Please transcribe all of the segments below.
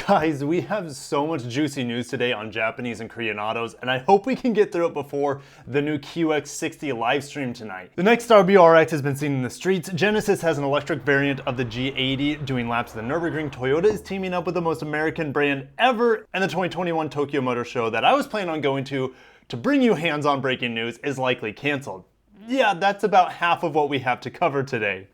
Guys, we have so much juicy news today on Japanese and Korean autos, and I hope we can get through it before the new QX60 live stream tonight. The next Subaru WRX has been seen in the streets. Genesis has an electric variant of the G80 doing laps at the Nurburgring. Toyota is teaming up with the most American brand ever, and the 2021 Tokyo Motor Show that I was planning on going to bring you hands-on breaking news is likely canceled. Yeah, that's about half of what we have to cover today.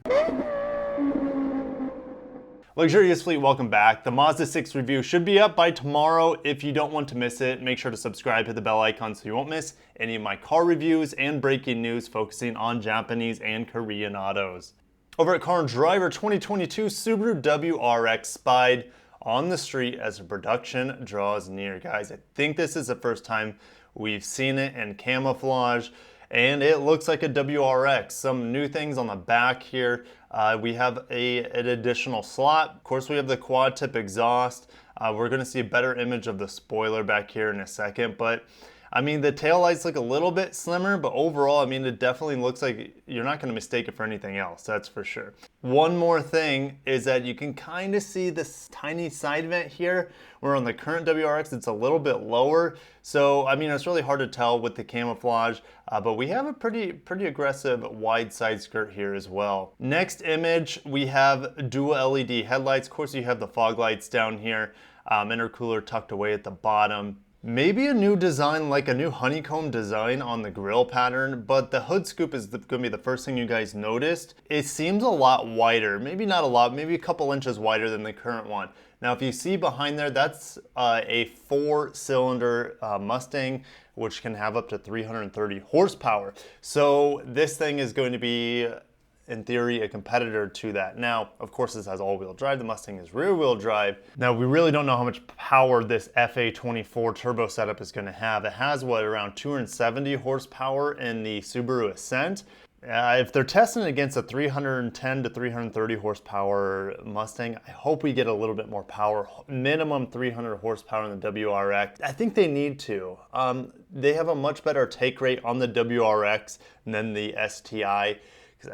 Luxurious Fleet, welcome back. The Mazda 6 review should be up by tomorrow. If you don't want to miss it, make sure to subscribe, hit the bell icon so you won't miss any of my car reviews and breaking news focusing on Japanese and Korean autos. Over at Car and Driver, 2022 Subaru WRX spied on the street as production draws near. Guys, I think this is the first time we've seen it in camouflage, and it looks like a WRX. Some new things on the back here. We have an additional slot. Of course, we have the quad tip exhaust. We're gonna see a better image of the spoiler back here in a second, but I mean, the taillights look a little bit slimmer, but overall, I mean, it definitely looks like you're not gonna mistake it for anything else, that's for sure. One more thing is that you can kind of see this tiny side vent here, where on the current WRX, it's a little bit lower. So, I mean, it's really hard to tell with the camouflage, but we have a pretty aggressive wide side skirt here as well. Next image, we have dual LED headlights. Of course, you have the fog lights down here, intercooler tucked away at the bottom. Maybe a new design, like a new honeycomb design on the grille pattern, but the hood scoop is gonna be the first thing you guys noticed. It seems a lot wider, maybe not a lot, maybe a couple inches wider than the current one. Now, if you see behind there, that's a 4-cylinder Mustang, which can have up to 330 horsepower. So this thing is going to be, in theory, a competitor to that. Now, of course, this has all-wheel drive. The Mustang is rear-wheel drive. Now, we really don't know how much power this FA24 turbo setup is going to have. It has, what, around 270 horsepower in the Subaru Ascent. If they're testing it against a 310 to 330 horsepower Mustang, I hope we get a little bit more power, minimum 300 horsepower in the WRX. I think they need to. They have a much better take rate on the WRX than the STI.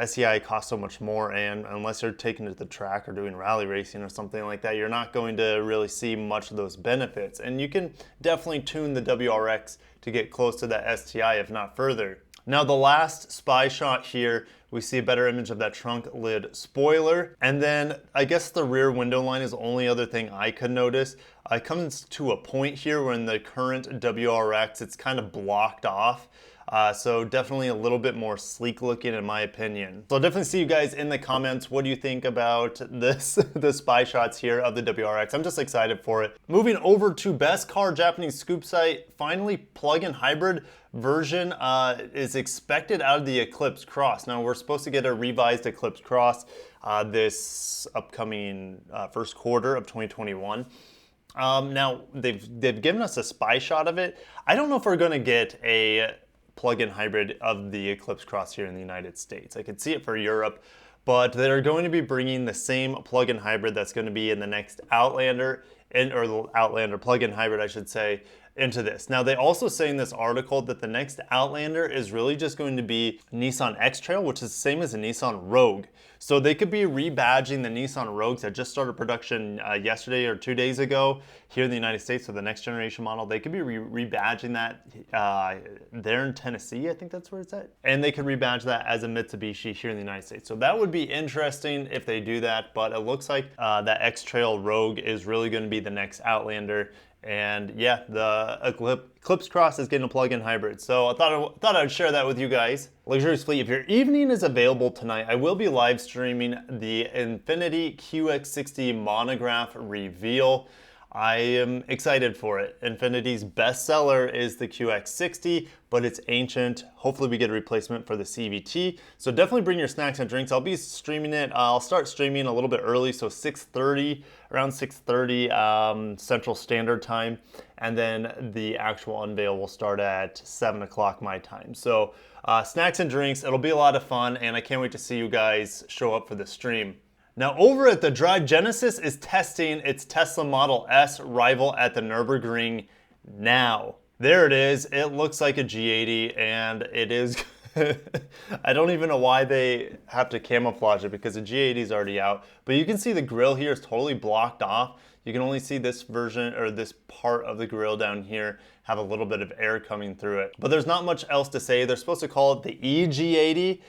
STI costs so much more, and unless you're taking it to the track or doing rally racing or something like that, you're not going to really see much of those benefits. And you can definitely tune the WRX to get close to that STI, if not further. Now, the last spy shot here, we see a better image of that trunk lid spoiler. And then I guess the rear window line is the only other thing I could notice. It comes to a point here where in the current WRX, it's kind of blocked off. So definitely a little bit more sleek looking in my opinion. So I'll definitely see you guys in the comments. What do you think about this, the spy shots here of the WRX? I'm just excited for it. Moving over to Best Car Japanese Scoop site, finally plug-in hybrid version is expected out of the Eclipse Cross. Now we're supposed to get a revised Eclipse Cross this upcoming first quarter of 2021. Now they've given us a spy shot of it. I don't know if we're gonna get a plug-in hybrid of the Eclipse Cross here in the United States. I could see it for Europe, but they're going to be bringing the same plug-in hybrid that's going to be in the next Outlander, or the Outlander plug-in hybrid, I should say, into this. Now, they also say in this article that the next Outlander is really just going to be Nissan X-Trail, which is the same as the Nissan Rogue. So they could be rebadging the Nissan Rogues that just started production yesterday or 2 days ago here in the United States for the next generation model. They could be rebadging that there in Tennessee, I think that's where it's at. And they could rebadge that as a Mitsubishi here in the United States. So that would be interesting if they do that, but it looks like that X-Trail Rogue is really going to be the next Outlander. And yeah, the Eclipse Cross is getting a plug-in hybrid. So I thought I'd share that with you guys. Luxurious Fleet, if your evening is available tonight, I will be live streaming the Infiniti QX60 monograph reveal. I am excited for it. Infiniti's best seller is the QX60, but it's ancient. Hopefully we get a replacement for the CVT. So definitely bring your snacks and drinks. I'll be streaming it. I'll start streaming a little bit early, so 6:30, around 6:30 Central Standard Time. And then the actual unveil will start at 7 o'clock my time. So snacks and drinks, it'll be a lot of fun, and I can't wait to see you guys show up for the stream. Now over at the Drive, Genesis is testing its Tesla Model S rival at the Nurburgring now. There it is. It looks like a G80, and it is I don't even know why they have to camouflage it because the G80 is already out. But you can see the grille here is totally blocked off. You can only see this version or this part of the grille down here have a little bit of air coming through it. But there's not much else to say. They're supposed to call it the EG80,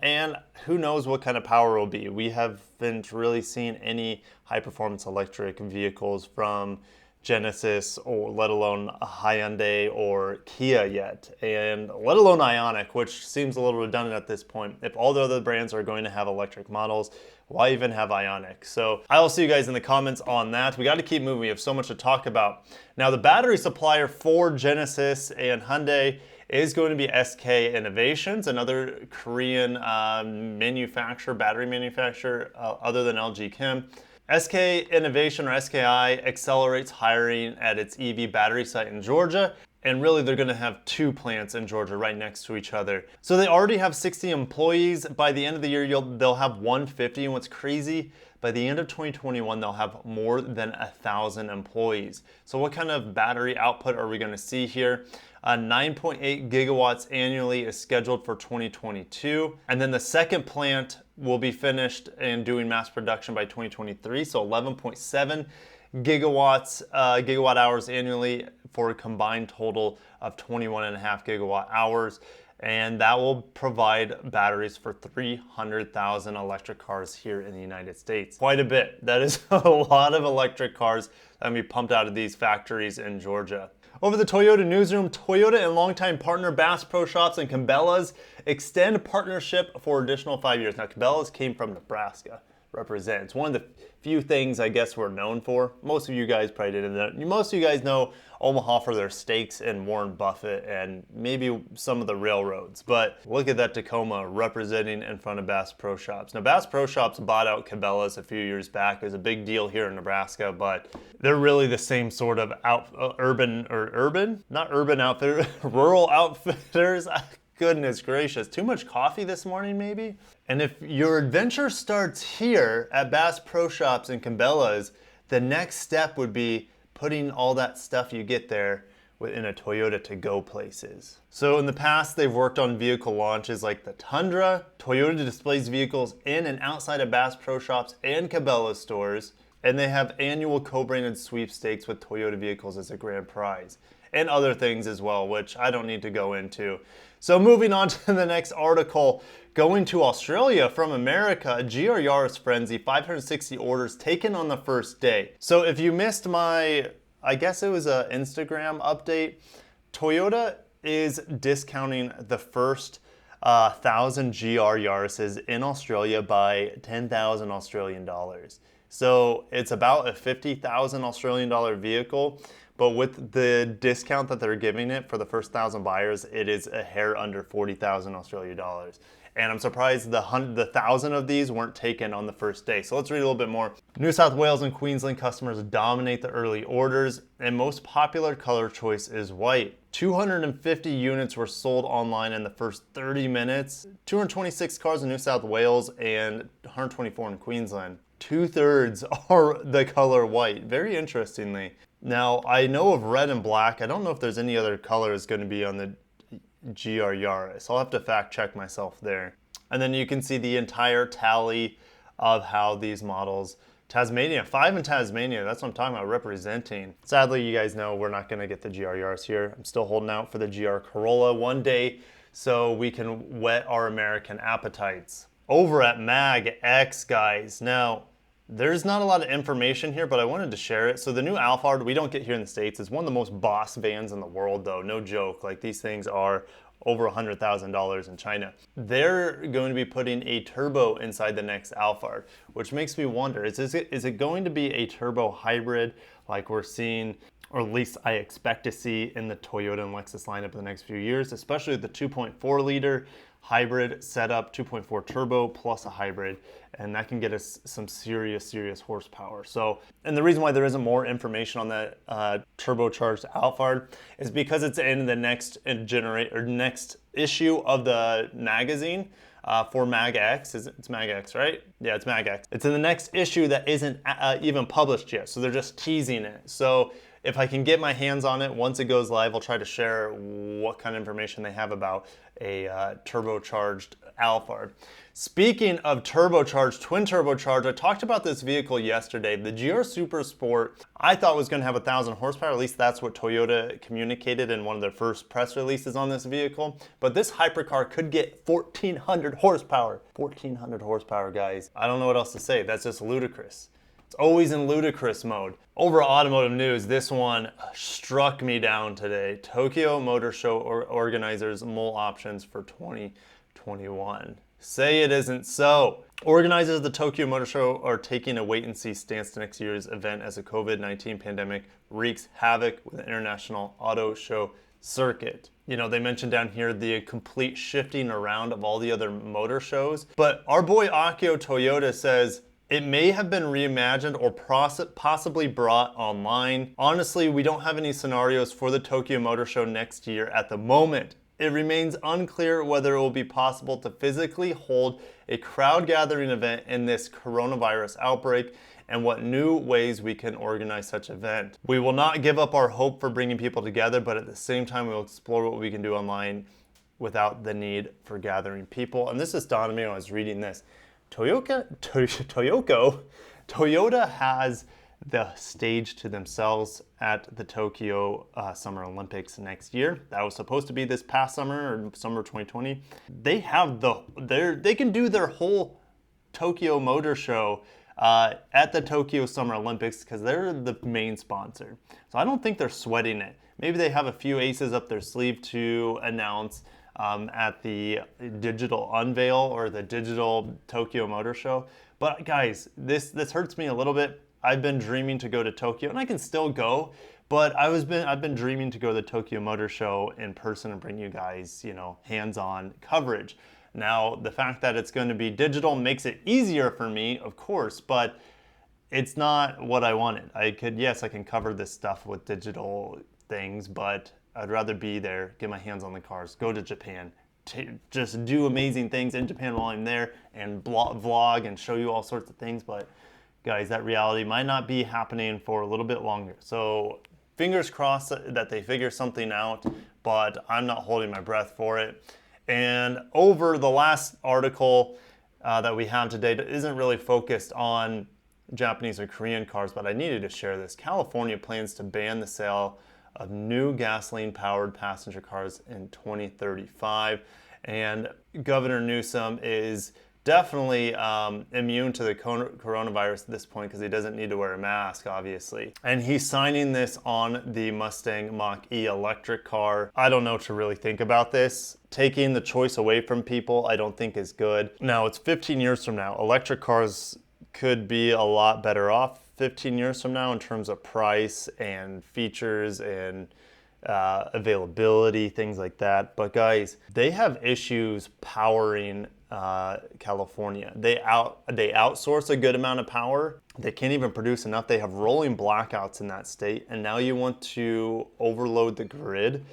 and who knows what kind of power it will be. We haven't really seen any high performance electric vehicles from Genesis, or let alone a Hyundai or Kia yet, and let alone Ioniq, which seems a little redundant at this point. If all the other brands are going to have electric models, why even have Ioniq? So I'll see you guys in the comments on that. We got to keep moving. We have so much to talk about. Now, the battery supplier for Genesis and Hyundai is going to be SK Innovations, another Korean battery manufacturer other than LG Chem. SK Innovation, or SKI, accelerates hiring at its EV battery site in Georgia. And really, they're going to have 2 plants in Georgia right next to each other. So they already have 60 employees. By the end of the year, they'll have 150. And what's crazy, by the end of 2021, they'll have more than 1,000 employees. So what kind of battery output are we going to see here? 9.8 gigawatts annually is scheduled for 2022. And then the second plant will be finished and doing mass production by 2023. So 11.7 gigawatt hours annually for a combined total of 21.5 gigawatt hours. And that will provide batteries for 300,000 electric cars here in the United States. Quite a bit. That is a lot of electric cars that will be pumped out of these factories in Georgia. Over the Toyota newsroom, Toyota and longtime partner Bass Pro Shops and Cabela's extend partnership for additional 5 years. Now, Cabela's came from Nebraska. Represents one of the few things I guess we're known for. Most of you guys probably didn't know. Most of you guys know Omaha for their steaks and Warren Buffett and maybe some of the railroads. But look at that Tacoma representing in front of Bass Pro Shops. Now, Bass Pro Shops bought out Cabela's a few years back. It was a big deal here in Nebraska, but they're really the same sort of rural outfitters. Goodness gracious, too much coffee this morning maybe? And if your adventure starts here at Bass Pro Shops and Cabela's, the next step would be putting all that stuff you get there in a Toyota to go places. So in the past, they've worked on vehicle launches like the Tundra. Toyota displays vehicles in and outside of Bass Pro Shops and Cabela's stores, and they have annual co-branded sweepstakes with Toyota vehicles as a grand prize, and other things as well, which I don't need to go into. So moving on to the next article, going to Australia from America, a GR Yaris frenzy, 560 orders taken on the first day. So if you missed my, I guess it was an Instagram update, Toyota is discounting the first 1,000 GR Yarises in Australia by 10,000 Australian dollars. So it's about a 50,000 Australian dollar vehicle. But with the discount that they're giving it for the first 1,000 buyers, it is a hair under 40,000 Australian dollars. And I'm surprised the 1,000 of these weren't taken on the first day. So let's read a little bit more. New South Wales and Queensland customers dominate the early orders, and most popular color choice is white. 250 units were sold online in the first 30 minutes. 226 cars in New South Wales and 124 in Queensland. 2/3 are the color white, very interestingly. Now, I know of red and black. I don't know if there's any other colors going to be on the GR Yaris. I'll have to fact check myself there. And then you can see the entire tally of how these models, Tasmania, 5 in Tasmania, that's what I'm talking about, representing. Sadly, you guys know we're not going to get the GR Yaris here. I'm still holding out for the GR Corolla one day so we can whet our American appetites. Over at Mag X, guys. Now, there's not a lot of information here, but I wanted to share it. So the new Alphard, we don't get here in the States. It's one of the most boss vans in the world, though. No joke. Like, these things are over $100,000 in China. They're going to be putting a turbo inside the next Alphard, which makes me wonder, is it going to be a turbo hybrid like we're seeing, or at least I expect to see in the Toyota and Lexus lineup in the next few years, especially the 2.4 liter hybrid setup, 2.4 turbo plus a hybrid, and that can get us some serious horsepower. So, and the reason why there isn't more information on that turbocharged Alphard is because it's in the next next issue of the magazine for Mag X. It's Mag X, right? Yeah, it's Mag X. It's in the next issue that isn't even published yet, so they're just teasing it. So if I can get my hands on it, once it goes live, I'll try to share what kind of information they have about a turbocharged Alphard. Speaking of turbocharged, twin turbocharged, I talked about this vehicle yesterday. The GR Supersport, I thought was going to have 1,000 horsepower. At least that's what Toyota communicated in one of their first press releases on this vehicle. But this hypercar could get 1,400 horsepower. 1,400 horsepower, guys. I don't know what else to say. That's just ludicrous. It's always in ludicrous mode. Over automotive news, this one struck me down today. Tokyo Motor Show organizers mull options for 2021. Say it isn't so. Organizers of the Tokyo Motor Show are taking a wait-and-see stance to next year's event as the COVID-19 pandemic wreaks havoc with the international auto show circuit. You know, they mentioned down here the complete shifting around of all the other motor shows. But our boy Akio Toyota says it may have been reimagined or possibly brought online. Honestly, we don't have any scenarios for the Tokyo Motor Show next year at the moment. It remains unclear whether it will be possible to physically hold a crowd gathering event in this coronavirus outbreak and what new ways we can organize such event. We will not give up our hope for bringing people together, but at the same time, we will explore what we can do online without the need for gathering people. And this just dawned on me when I was reading this. Toyota has the stage to themselves at the Tokyo Summer Olympics next year. That was supposed to be this past summer or summer 2020. They have they can do their whole Tokyo Motor Show at the Tokyo Summer Olympics because they're the main sponsor. So I don't think they're sweating it. Maybe they have a few aces up their sleeve to announce at the digital unveil or the digital Tokyo Motor Show. But guys, this hurts me a little bit. I've been dreaming to go to Tokyo, and I can still go, but I've been dreaming to go to the Tokyo Motor Show in person and bring you guys, you know, hands-on coverage. Now, the fact that it's going to be digital makes it easier for me, of course, but it's not what I wanted. Yes, I can cover this stuff with digital things, but I'd rather be there, get my hands on the cars, go to Japan, just do amazing things in Japan while I'm there and vlog and show you all sorts of things. But guys, that reality might not be happening for a little bit longer. So fingers crossed that they figure something out, but I'm not holding my breath for it. And over the last article that we have today that isn't really focused on Japanese or Korean cars, but I needed to share this. California plans to ban the sale of new gasoline-powered passenger cars in 2035. And Governor Newsom is definitely immune to the coronavirus at this point because he doesn't need to wear a mask, obviously. And he's signing this on the Mustang Mach-E electric car. I don't know what to really think about this. Taking the choice away from people, I don't think is good. Now, it's 15 years from now. Electric cars could be a lot better off 15 years from now in terms of price and features and availability, things like that. But guys, they have issues powering California. They outsource a good amount of power. They can't even produce enough. They have rolling blackouts in that state. And now you want to overload the grid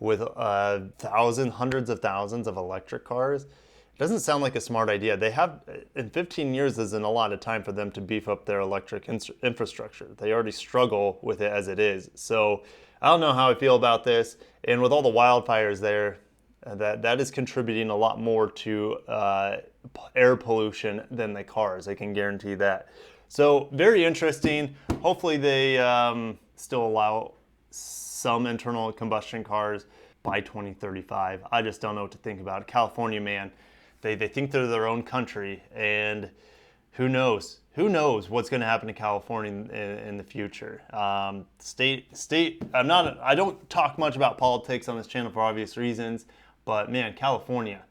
with hundreds of thousands of electric cars. It doesn't sound like a smart idea. They have, in 15 years isn't a lot of time for them to beef up their electric infrastructure. They already struggle with it as it is. So I don't know how I feel about this. And with all the wildfires there, that is contributing a lot more to air pollution than the cars. I can guarantee that. So very interesting. Hopefully they still allow some internal combustion cars by 2035. I just don't know what to think about it. California, man, they think they're their own country, and who knows? Who knows what's going to happen to California in the future? State. I don't talk much about politics on this channel for obvious reasons, but man, California,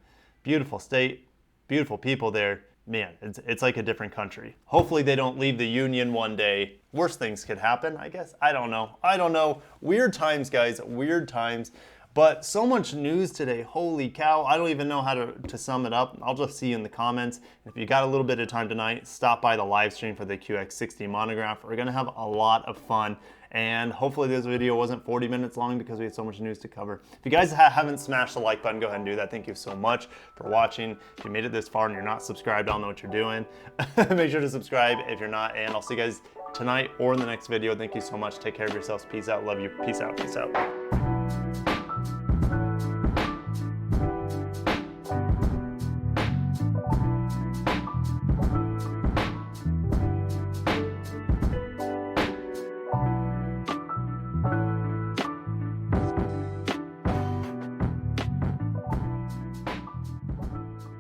beautiful state, beautiful people there. Man, it's like a different country. Hopefully they don't leave the union one day. Worse things could happen, I guess. I don't know. Weird times, guys. Weird times. But so much news today, holy cow. I don't even know how to sum it up. I'll just see you in the comments. If you got a little bit of time tonight, stop by the live stream for the QX60 monograph. We're gonna have a lot of fun. And hopefully this video wasn't 40 minutes long because we had so much news to cover. If you guys haven't smashed the like button, go ahead and do that. Thank you so much for watching. If you made it this far and you're not subscribed, I don't know what you're doing. Make sure to subscribe if you're not, and I'll see you guys tonight or in the next video. Thank you so much. Take care of yourselves. Peace out. Love you. Peace out. Peace out.